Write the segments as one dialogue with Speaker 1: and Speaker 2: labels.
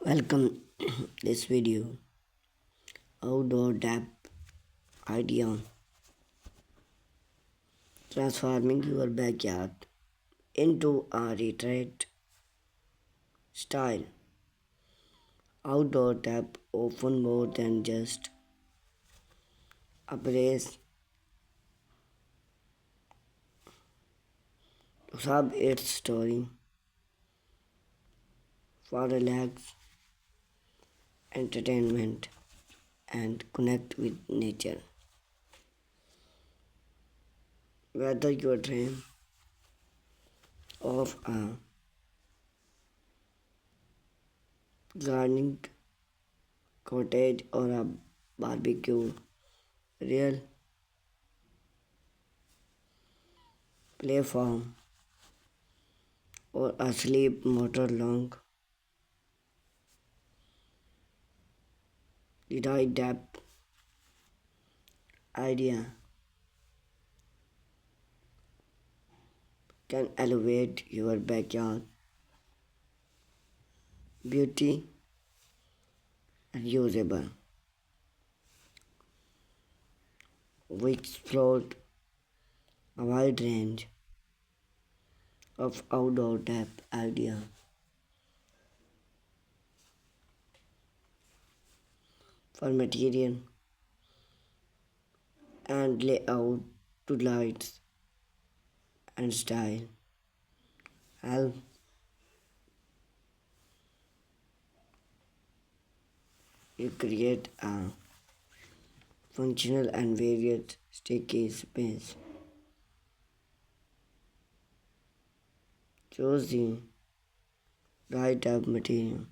Speaker 1: Welcome this video outdoor depth idea transforming your backyard into a retreat style. Outdoor depth often more than just a place to sub its story for relax, entertainment and connect with nature. Whether you dream of a gardening cottage or a barbecue real platform or a sleep motor long, the right depth idea can elevate your backyard beauty and usable. We explored a wide range of outdoor depth idea for material and layout to lights and style. Help you create a functional and varied sticky space. Choose the right type of material.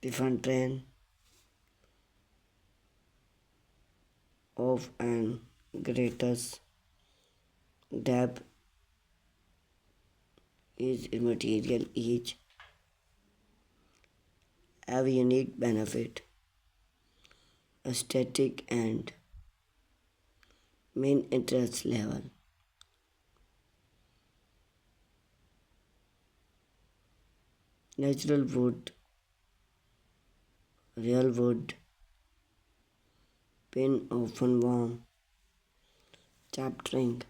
Speaker 1: The fountain of an greatest depth is a material each have a unique benefit, aesthetic and main interest level. Natural wood, real wood, pin often warm, chaptering.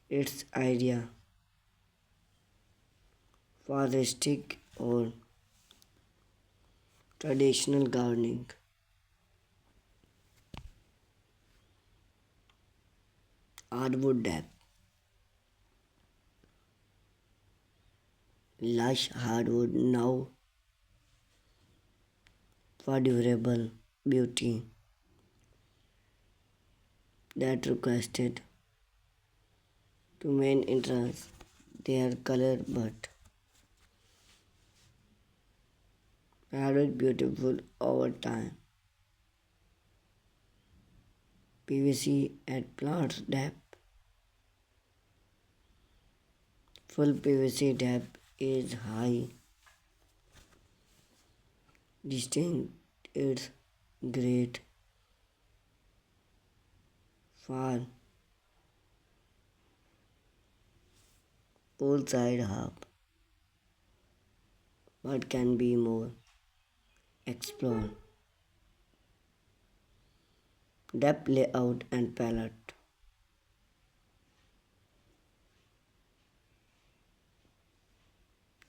Speaker 1: Its idea for rustic or traditional gardening. Hardwood depth. Lush hardwood now for durable beauty that requested to main interest their color but added beautiful over time. PVC at plants depth. Full PVC depth is high, distinct is great for poolside half, but can be more explored. Depth layout and palette.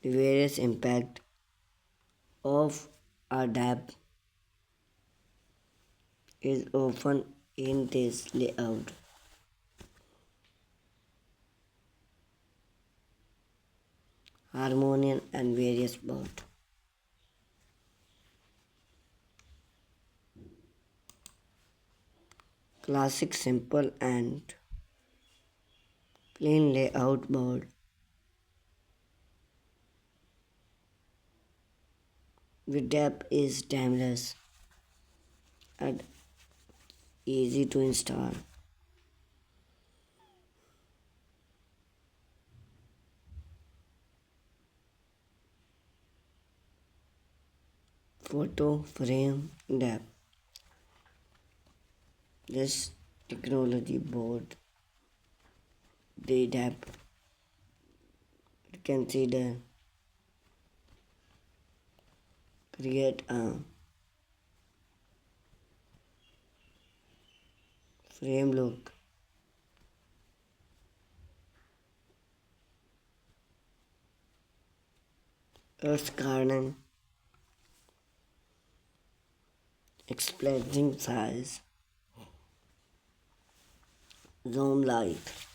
Speaker 1: The various impact of a depth is often in this layout. Harmonious and various both. Classic simple and plain layout board with depth is timeless and easy to install. Photo frame depth. This technology board they tap. You can see the create a frame look. Earth garden, expressing size, zoom light.